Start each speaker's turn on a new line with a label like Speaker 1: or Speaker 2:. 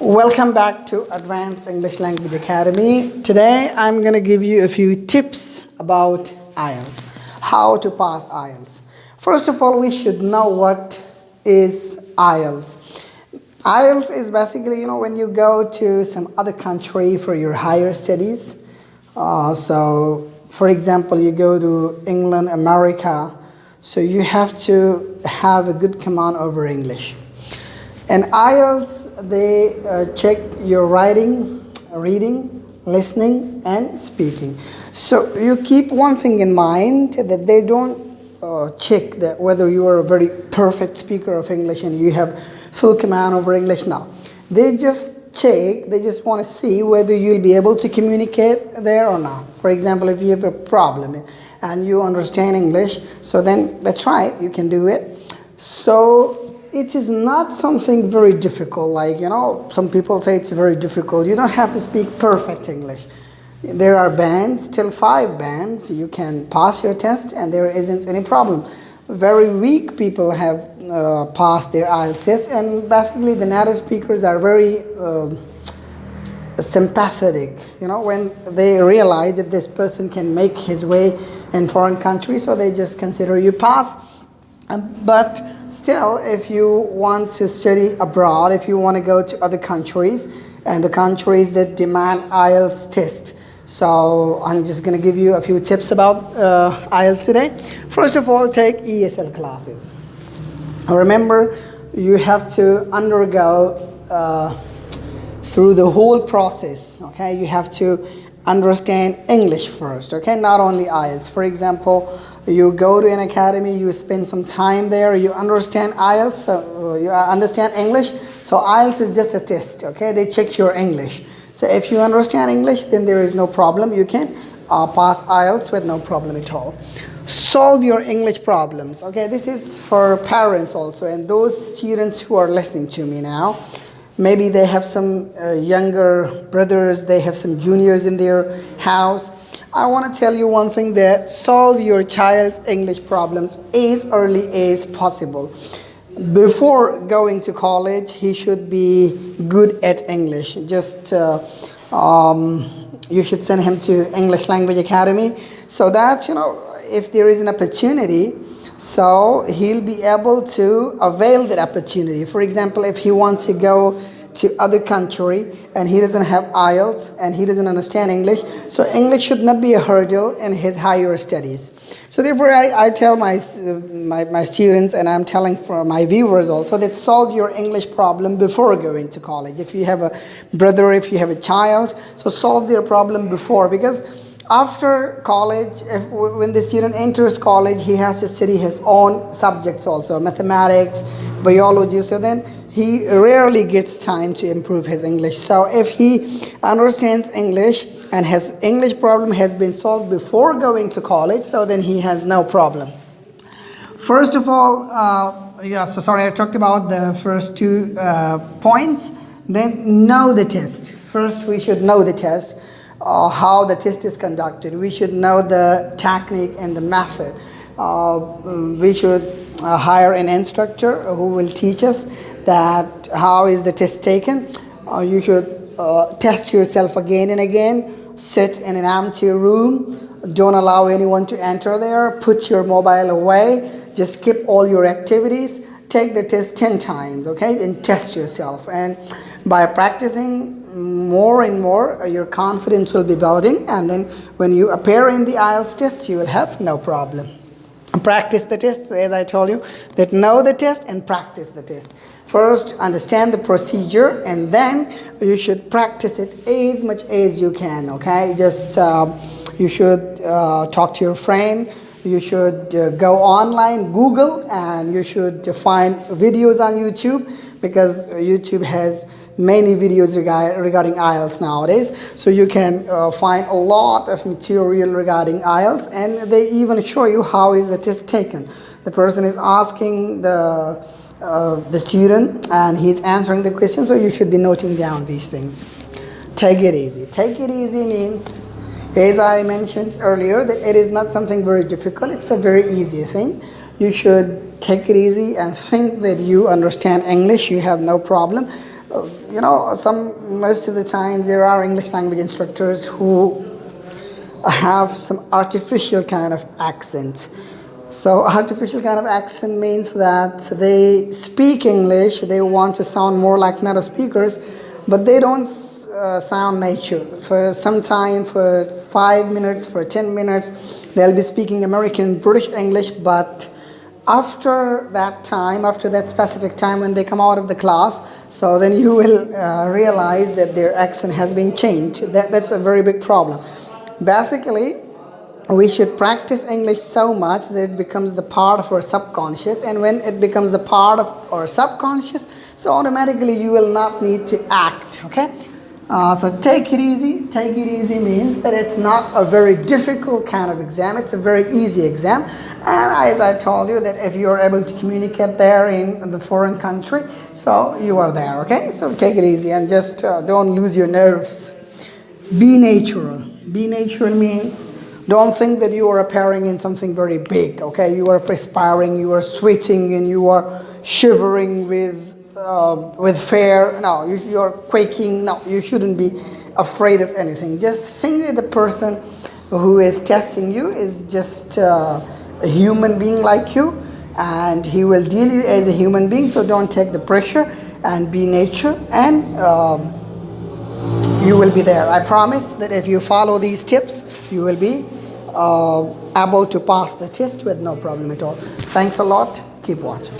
Speaker 1: Welcome back to Advanced English Language Academy. Today I'm going to give you a few tips about IELTS, how to pass IELTS. First of all, we should know what is IELTS. IELTS is basically, when you go to some other country for your higher studies. So, for example, you go to England, America, so you have to have a good command over English. And IELTS, they check your writing, reading, listening, and speaking. So you keep one thing in mind, that they don't check that whether you are a very perfect speaker of English and you have full command over English. No, they just check, they just want to see whether you'll be able to communicate there or not. For example, if you have a problem and you understand English, so then that's right, you can do it. So it is not something very difficult, like, some people say it's very difficult. You don't have to speak perfect English. There are bands, till 5 bands, you can pass your test and there isn't any problem. Very weak people have passed their IELTS test, and basically the native speakers are very sympathetic, when they realize that this person can make his way in foreign countries, so they just consider you pass. But still, if you want to study abroad, if you want to go to other countries and the countries that demand IELTS test, so I'm just going to give you a few tips about IELTS today. First of all, take ESL classes. Remember, you have to undergo through the whole process, okay? You have to understand English first, okay? Not only IELTS. For example, you go to an academy, you spend some time there, you understand IELTS, you understand English. So IELTS is just a test, okay? They check your English. So if you understand English, then there is no problem. You can pass IELTS with no problem at all. Solve your English problems, okay? This is for parents also, and those students who are listening to me now. Maybe they have some younger brothers, they have some juniors in their house. I want to tell you one thing, that solve your child's English problems as early as possible. Before going to college, he should be good at English. Just you should send him to English Language Academy, so that, if there is an opportunity, so he'll be able to avail that opportunity. For example, if he wants to go to other country and he doesn't have IELTS and he doesn't understand English, so English should not be a hurdle in his higher studies. So therefore, I tell my students, and I'm telling for my viewers also, that solve your English problem before going to college. If you have a brother, if you have a child, so solve their problem before, because after college, when the student enters college, he has to study his own subjects also, mathematics, biology, so then he rarely gets time to improve his English. So if he understands English and his English problem has been solved before going to college, so then he has no problem. First of all, I talked about the first 2 points. Then know the test. First, we should know the test. How the test is conducted. We should know the technique and the method. We should hire an instructor who will teach us that how is the test taken. You should test yourself again and again. Sit in an empty room. Don't allow anyone to enter there. Put your mobile away. Just skip all your activities. Take the test 10 times, okay? And test yourself. And by practicing more and more, your confidence will be building, and then when you appear in the IELTS test, you will have no problem. Practice the test, as I told you, that know the test and practice the test. First, understand the procedure, and then you should practice it as much as you can, okay? Just, you should talk to your friend, you should go online, Google, and you should find videos on YouTube, because YouTube has many videos regarding IELTS nowadays. So you can find a lot of material regarding IELTS, and they even show you how is the test taken. The person is asking the student and he's answering the question, so you should be noting down these things. Take it easy. Take it easy means, as I mentioned earlier, that it is not something very difficult. It's a very easy thing. You should take it easy and think that you understand English. You have no problem. Most of the times there are English language instructors who have some artificial kind of accent. So artificial kind of accent means that they speak English, they want to sound more like native speakers, but they don't sound natural. For some time, for 5 minutes, for 10 minutes, they'll be speaking American, British English, but after that time, after that specific time when they come out of the class, so then you will realize that their accent has been changed. That's a very big problem. Basically, we should practice English so much that it becomes the part of our subconscious, and when it becomes the part of our subconscious, so automatically you will not need to act. Okay, so take it easy. Take it easy means that it's not a very difficult kind of exam, it's a very easy exam. And as I told you, that if you are able to communicate there in the foreign country, so you are there. Okay, so take it easy and just don't lose your nerves. Be natural. Be natural means don't think that you are appearing in something very big. Okay, you are perspiring, you are sweating, and you are shivering with fear. No, you are quaking. No, you shouldn't be afraid of anything. Just think that the person who is testing you is just a human being like you, and he will deal you as a human being. So don't take the pressure and be natural, and you will be there. I promise that if you follow these tips, you will be able to pass the test with no problem at all. Thanks a lot. Keep watching.